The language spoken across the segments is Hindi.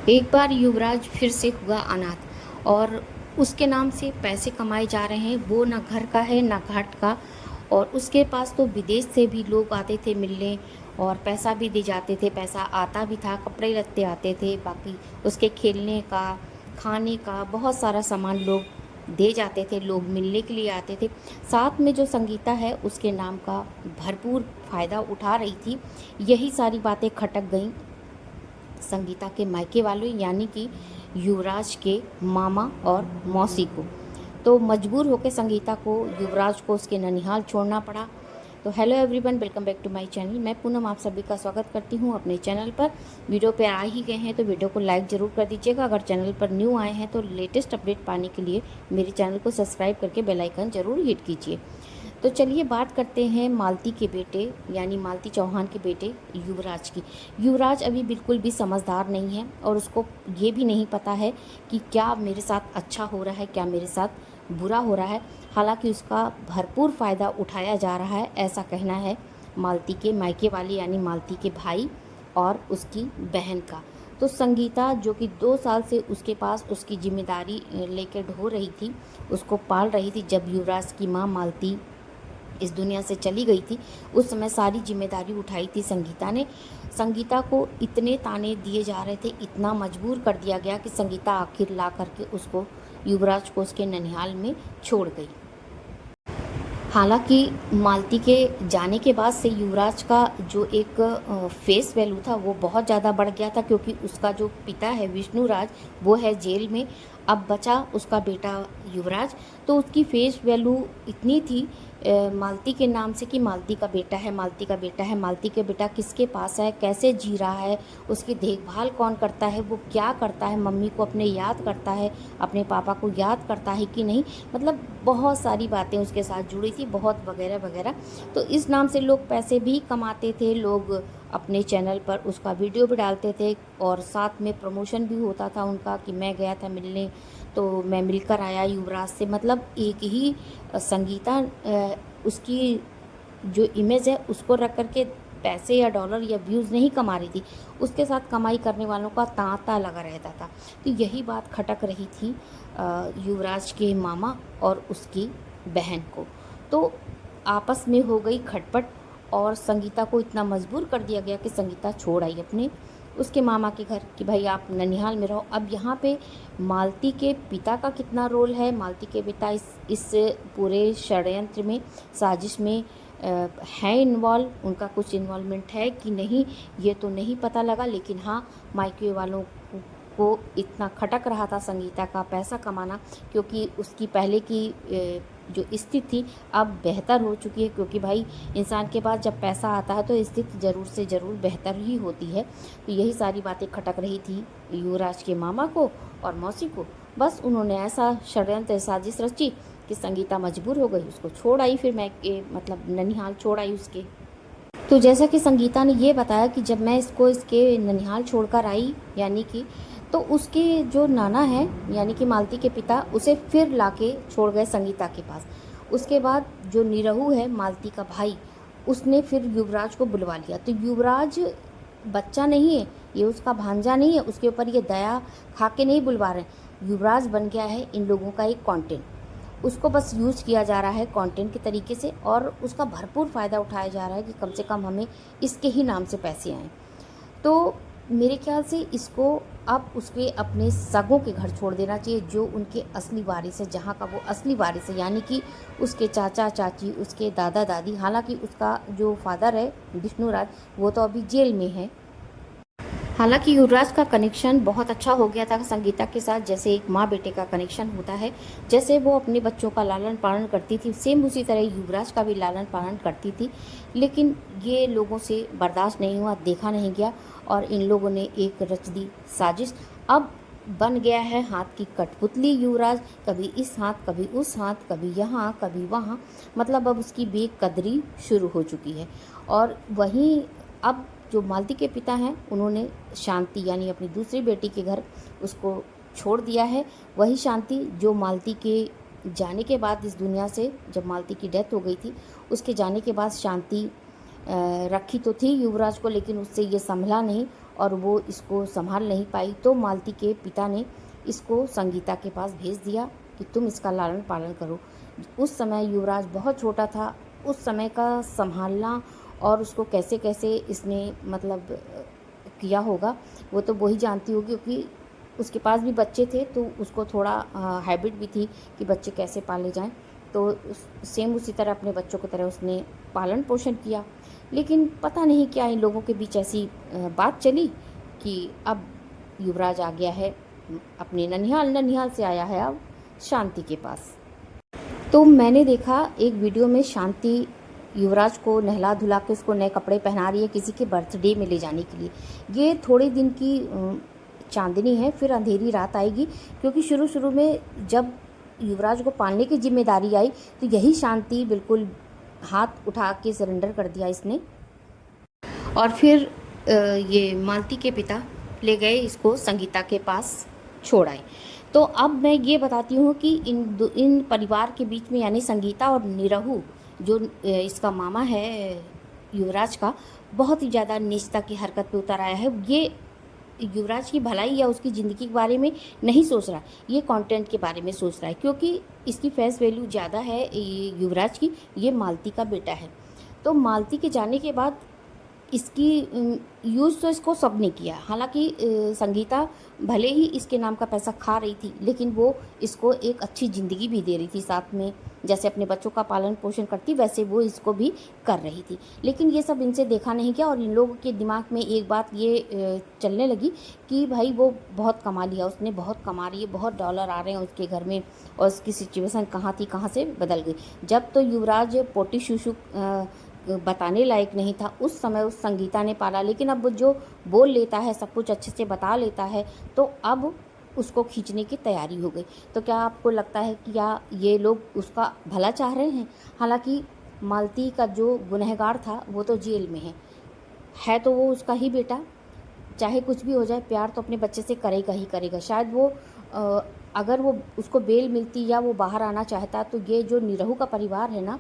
एक बार युवराज फिर से हुआ अनाथ और उसके नाम से पैसे कमाए जा रहे हैं। वो ना घर का है ना घाट का। और उसके पास तो विदेश से भी लोग आते थे मिलने और पैसा भी दे जाते थे। पैसा आता भी था, कपड़े लत्ते आते थे, बाकी उसके खेलने का, खाने का बहुत सारा सामान लोग दे जाते थे। लोग मिलने के लिए आते थे। साथ में जो संगीता है उसके नाम का भरपूर फ़ायदा उठा रही थी। यही सारी बातें खटक गईं संगीता के मायके वालों यानी कि युवराज के मामा और मौसी को। तो मजबूर होकर संगीता को युवराज को उसके ननिहाल छोड़ना पड़ा। तो hello everyone, welcome back to my channel. मैं पूनम आप सभी का स्वागत करती हूं अपने चैनल पर। वीडियो पे आ ही गए हैं तो वीडियो को लाइक ज़रूर कर दीजिएगा। अगर चैनल पर न्यू आए हैं तो लेटेस्ट अपडेट पाने के लिए मेरे चैनल को सब्सक्राइब करके बेल आइकन ज़रूर हिट कीजिए। तो चलिए बात करते हैं मालती के बेटे यानी मालती चौहान के बेटे युवराज की। युवराज अभी बिल्कुल भी समझदार नहीं है और उसको ये भी नहीं पता है कि क्या मेरे साथ अच्छा हो रहा है, क्या मेरे साथ बुरा हो रहा है। हालांकि उसका भरपूर फ़ायदा उठाया जा रहा है, ऐसा कहना है मालती के मायके वाले यानी मालती के भाई और उसकी बहन का। तो संगीता जो कि 2 साल से उसके पास उसकी जिम्मेदारी लेकर ढो रही थी, उसको पाल रही थी। जब युवराज की माँ मालती इस दुनिया से चली गई थी उस समय सारी जिम्मेदारी उठाई थी संगीता ने। संगीता को इतने ताने दिए जा रहे थे, इतना मजबूर कर दिया गया कि संगीता आखिर ला करके उसको युवराज को उसके ननिहाल में छोड़ गई। हालांकि मालती के जाने के बाद से युवराज का जो एक फेस वैल्यू था वो बहुत ज़्यादा बढ़ गया था, क्योंकि उसका जो पिता है विष्णुराज वो है जेल में। अब बचा उसका बेटा युवराज। तो उसकी फेस वैल्यू इतनी थी मालती के नाम से कि मालती का बेटा है, मालती का बेटा है, मालती के बेटा किसके पास है, कैसे जी रहा है, उसकी देखभाल कौन करता है, वो क्या करता है, मम्मी को अपने याद करता है, अपने पापा को याद करता है कि नहीं। मतलब बहुत सारी बातें उसके साथ जुड़ी थी, बहुत वगैरह वगैरह। तो इस नाम से लोग पैसे भी कमाते थे, लोग अपने चैनल पर उसका वीडियो भी डालते थे और साथ में प्रमोशन भी होता था उनका कि मैं गया था मिलने तो मैं मिलकर आया युवराज से। मतलब एक ही संगीता उसकी जो इमेज है उसको रख करके पैसे या डॉलर या व्यूज़ नहीं कमा रही थी, उसके साथ कमाई करने वालों का तांता लगा रहता था। तो यही बात खटक रही थी युवराज के मामा और उसकी बहन को। तो आपस में हो गई खटपट और संगीता को इतना मजबूर कर दिया गया कि संगीता छोड़ आई अपने उसके मामा के घर कि भाई आप ननिहाल में रहो। अब यहाँ पे मालती के पिता का कितना रोल है, मालती के पिता इस पूरे षड्यंत्र में, साजिश में है इन्वॉल्व, उनका कुछ इन्वॉल्वमेंट है कि नहीं ये तो नहीं पता लगा। लेकिन हाँ, मायके वालों को इतना खटक रहा था संगीता का पैसा कमाना, क्योंकि उसकी पहले की जो स्थिति थी अब बेहतर हो चुकी है। क्योंकि भाई इंसान के पास जब पैसा आता है तो स्थिति ज़रूर से ज़रूर बेहतर ही होती है। तो यही सारी बातें खटक रही थी युवराज के मामा को और मौसी को। बस उन्होंने ऐसा षड्यंत्र साजिश रची कि संगीता मजबूर हो गई, उसको छोड़ आई। फिर मैं मतलब ननिहाल छोड़ आई उसके। तो जैसा कि संगीता ने ये बताया कि जब मैं इसके ननिहाल छोड़कर आई यानी कि, तो उसके जो नाना हैं यानी कि मालती के पिता उसे फिर लाके छोड़ गए संगीता के पास। उसके बाद जो निरहू है मालती का भाई, उसने फिर युवराज को बुलवा लिया। तो युवराज बच्चा नहीं है, ये उसका भांजा नहीं है, उसके ऊपर ये दया खा के नहीं बुलवा रहे। युवराज बन गया है इन लोगों का एक कंटेंट, उसको बस यूज़ किया जा रहा है कंटेंट के तरीके से और उसका भरपूर फ़ायदा उठाया जा रहा है कि कम से कम हमें इसके ही नाम से पैसे आएँ। तो मेरे ख्याल से इसको अब उसके अपने सगों के घर छोड़ देना चाहिए, जो उनके असली वारिस है, जहाँ का वो असली वारिस है, यानी कि उसके चाचा चाची, उसके दादा दादी। हालांकि उसका जो फादर है विष्णुराज वो तो अभी जेल में है। हालांकि युवराज का कनेक्शन बहुत अच्छा हो गया था संगीता के साथ, जैसे एक माँ बेटे का कनेक्शन होता है। जैसे वो अपने बच्चों का लालन पालन करती थी सेम उसी तरह युवराज का भी लालन पालन करती थी। लेकिन ये लोगों से बर्दाश्त नहीं हुआ, देखा नहीं गया और इन लोगों ने एक रच दी साजिश। अब बन गया है हाथ की कठपुतली युवराज, कभी इस हाथ कभी उस हाथ, कभी यहाँ कभी वहाँ। मतलब अब उसकी बेकदरी शुरू हो चुकी है। और वहीं अब जो मालती के पिता हैं उन्होंने शांति यानी अपनी दूसरी बेटी के घर उसको छोड़ दिया है। वही शांति जो मालती के जाने के बाद इस दुनिया से, जब मालती की डेथ हो गई थी उसके जाने के बाद शांति रखी तो थी युवराज को, लेकिन उससे ये संभला नहीं और वो इसको संभाल नहीं पाई, तो मालती के पिता ने इसको संगीता के पास भेज दिया कि तुम इसका लालन पालन करो। उस समय युवराज बहुत छोटा था, उस समय का संभालना और उसको कैसे कैसे इसने मतलब किया होगा वो तो वही जानती होगी, क्योंकि उसके पास भी बच्चे थे तो उसको थोड़ा हैबिट भी थी कि बच्चे कैसे पाले जाएं। तो सेम उसी तरह अपने बच्चों की तरह उसने पालन पोषण किया। लेकिन पता नहीं क्या इन लोगों के बीच ऐसी बात चली कि अब युवराज आ गया है अपने ननिहाल, ननिहाल से आया है अब शांति के पास। तो मैंने देखा एक वीडियो में शांति युवराज को नहला धुला के उसको नए कपड़े पहना रही है किसी के बर्थडे में ले जाने के लिए। ये थोड़े दिन की चांदनी है, फिर अंधेरी रात आएगी, क्योंकि शुरू शुरू में जब युवराज को पालने की जिम्मेदारी आई तो यही शांति बिल्कुल हाथ उठा के सरेंडर कर दिया इसने। और फिर ये मालती के पिता ले गए इसको संगीता के पास छोड़ आए। तो अब मैं ये बताती हूँ कि इन परिवार के बीच में यानी संगीता और निरहु जो इसका मामा है युवराज का, बहुत ही ज़्यादा नीचता की हरकत पे उतर आया है। ये युवराज की भलाई या उसकी ज़िंदगी के बारे में नहीं सोच रहा, ये कंटेंट के बारे में सोच रहा है, क्योंकि इसकी फेस वैल्यू ज़्यादा है युवराज की। ये मालती का बेटा है, तो मालती के जाने के बाद इसकी यूज़ तो इसको सब ने किया। हालांकि संगीता भले ही इसके नाम का पैसा खा रही थी, लेकिन वो इसको एक अच्छी ज़िंदगी भी दे रही थी साथ में। जैसे अपने बच्चों का पालन पोषण करती वैसे वो इसको भी कर रही थी। लेकिन ये सब इनसे देखा नहीं गया और इन लोगों के दिमाग में एक बात ये चलने लगी कि भाई वो बहुत कमा लिया उसने, बहुत कमा रही है, बहुत डॉलर आ रहे हैं उसके घर में, और उसकी सिचुएशन कहाँ थी कहाँ से बदल गई। जब तो युवराज पोटी शुशु बताने लायक नहीं था, उस समय उस संगीता ने पाला, लेकिन अब जो बोल लेता है, सब कुछ अच्छे से बता लेता है, तो अब उसको खींचने की तैयारी हो गई। तो क्या आपको लगता है कि या ये लोग उसका भला चाह रहे हैं? हालांकि मालती का जो गुनहगार था वो तो जेल में है तो वो उसका ही बेटा, चाहे कुछ भी हो जाए प्यार तो अपने बच्चे से करेगा ही करेगा। शायद वो अगर वो उसको बेल मिलती या वो बाहर आना चाहता, तो ये जो निरहु का परिवार है ना,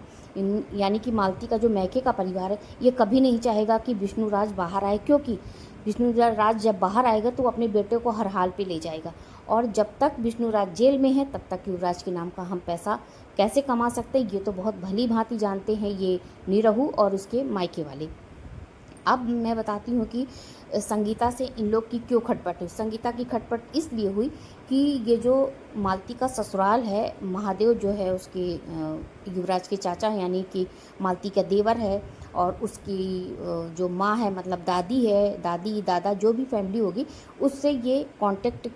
यानी कि मालती का जो मैके का परिवार है, ये कभी नहीं चाहेगा कि विष्णुराज बाहर आए, क्योंकि विष्णुराज जब बाहर आएगा तो अपने बेटे को हर हाल पे ले जाएगा। और जब तक विष्णुराज जेल में है तब तक युवराज के नाम का हम पैसा कैसे कमा सकते हैं, ये तो बहुत भली भांति जानते हैं ये निरहु और उसके मायके वाले। अब मैं बताती हूँ कि संगीता से इन लोग की क्यों खटपट हुई। संगीता की खटपट इसलिए हुई कि ये जो मालती का ससुराल है, महादेव जो है उसके युवराज के चाचा यानी कि मालती का देवर है, और उसकी जो माँ है मतलब दादी है, दादी दादा जो भी फैमिली होगी उससे ये कांटेक्ट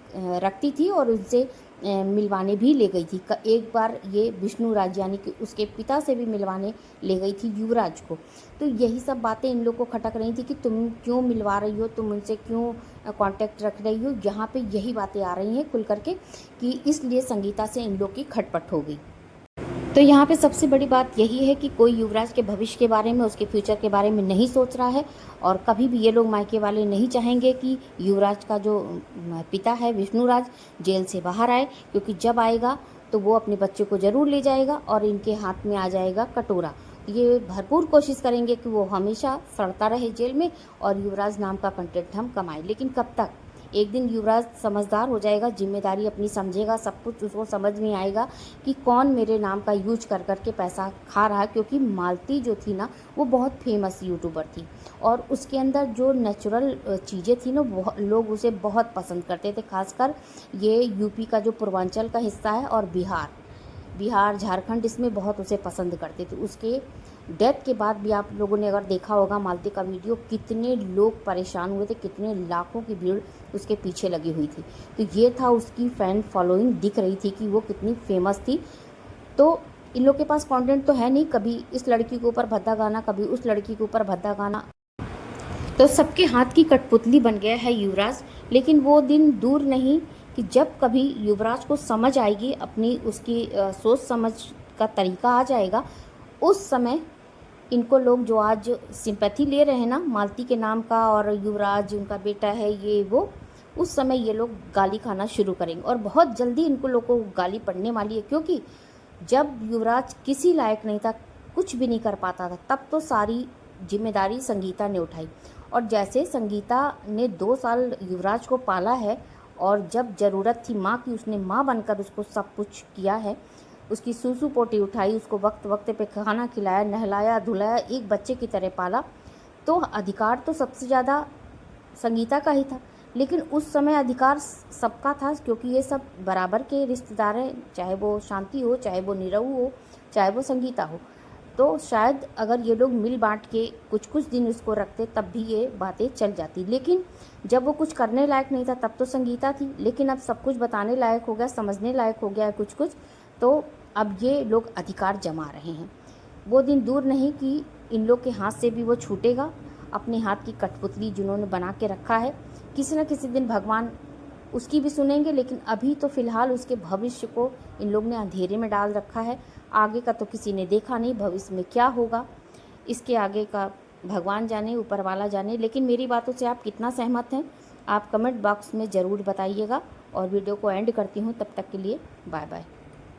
रखती थी और उनसे मिलवाने भी ले गई थी। एक बार ये विष्णुराज यानी कि उसके पिता से भी मिलवाने ले गई थी युवराज को। तो यही सब बातें इन लोग को खटक रही थी कि तुम क्यों मिलवा रही हो, तुम उनसे क्यों कांटेक्ट रख रही हो। यहाँ पे यही बातें आ रही हैं खुल करके कि इसलिए संगीता से इन लोग की खटपट हो गई। तो यहाँ पे सबसे बड़ी बात यही है कि कोई युवराज के भविष्य के बारे में, उसके फ्यूचर के बारे में नहीं सोच रहा है, और कभी भी ये लोग मायके वाले नहीं चाहेंगे कि युवराज का जो पिता है विष्णुराज जेल से बाहर आए, क्योंकि जब आएगा तो वो अपने बच्चे को ज़रूर ले जाएगा और इनके हाथ में आ जाएगा कटोरा। ये भरपूर कोशिश करेंगे कि वो हमेशा सड़ता रहे जेल में और युवराज नाम का कंटेंट हम कमाएं। लेकिन कब तक? एक दिन युवराज समझदार हो जाएगा, जिम्मेदारी अपनी समझेगा, सब कुछ उसको समझ में आएगा कि कौन मेरे नाम का यूज कर करके पैसा खा रहा है। क्योंकि मालती जो थी ना वो बहुत फेमस यूट्यूबर थी और उसके अंदर जो नेचुरल चीज़ें थी ना लोग उसे बहुत पसंद करते थे। खासकर ये यूपी का जो पूर्वांचल का हिस्सा है और बिहार झारखंड इसमें बहुत उसे पसंद करते थे। उसके डेथ के बाद भी आप लोगों ने अगर देखा होगा मालती का वीडियो, कितने लोग परेशान हुए थे, कितने लाखों की भीड़ उसके पीछे लगी हुई थी। तो ये था उसकी फ़ैन फॉलोइंग, दिख रही थी कि वो कितनी फेमस थी। तो इन लोग के पास कंटेंट तो है नहीं, कभी इस लड़की के ऊपर भद्दा गाना, कभी उस लड़की के ऊपर भद्दा गाना, तो सबके हाथ की कठपुतली बन गया है युवराज। लेकिन वो दिन दूर नहीं कि जब कभी युवराज को समझ आएगी अपनी, उसकी सोच समझ का तरीका आ जाएगा, उस समय इनको लोग जो आज सिंपैथी ले रहे हैं ना मालती के नाम का, और युवराज उनका बेटा है ये वो, उस समय ये लोग गाली खाना शुरू करेंगे और बहुत जल्दी इनको लोग को गाली पड़ने वाली है। क्योंकि जब युवराज किसी लायक नहीं था, कुछ भी नहीं कर पाता था, तब तो सारी जिम्मेदारी संगीता ने उठाई और जैसे संगीता ने 2 साल युवराज को पाला है और जब ज़रूरत थी माँ की, उसने माँ बनकर उसको सब कुछ किया है, उसकी सूसू पोटी उठाई, उसको वक्त वक्त पे खाना खिलाया, नहलाया धुलाया, एक बच्चे की तरह पाला, तो अधिकार तो सबसे ज़्यादा संगीता का ही था। लेकिन उस समय अधिकार सबका था, क्योंकि ये सब बराबर के रिश्तेदार हैं, चाहे वो शांति हो, चाहे वो निरहू हो, चाहे वो संगीता हो। तो शायद अगर ये लोग मिल बांट के कुछ कुछ दिन उसको रखते तब भी ये बातें चल जाती। लेकिन जब वो कुछ करने लायक नहीं था तब तो संगीता थी, लेकिन अब सब कुछ बताने लायक हो गया, समझने लायक हो गया है कुछ कुछ, तो अब ये लोग अधिकार जमा रहे हैं। वो दिन दूर नहीं कि इन लोग के हाथ से भी वो छूटेगा, अपने हाथ की कठपुतली जिन्होंने बना के रखा है। किसी न किसी दिन भगवान उसकी भी सुनेंगे, लेकिन अभी तो फ़िलहाल उसके भविष्य को इन लोग ने अंधेरे में डाल रखा है। आगे का तो किसी ने देखा नहीं, भविष्य में क्या होगा इसके आगे का भगवान जाने, ऊपर वाला जाने। लेकिन मेरी बातों से आप कितना सहमत हैं, आप कमेंट बॉक्स में ज़रूर बताइएगा। और वीडियो को एंड करती हूँ, तब तक के लिए बाय बाय।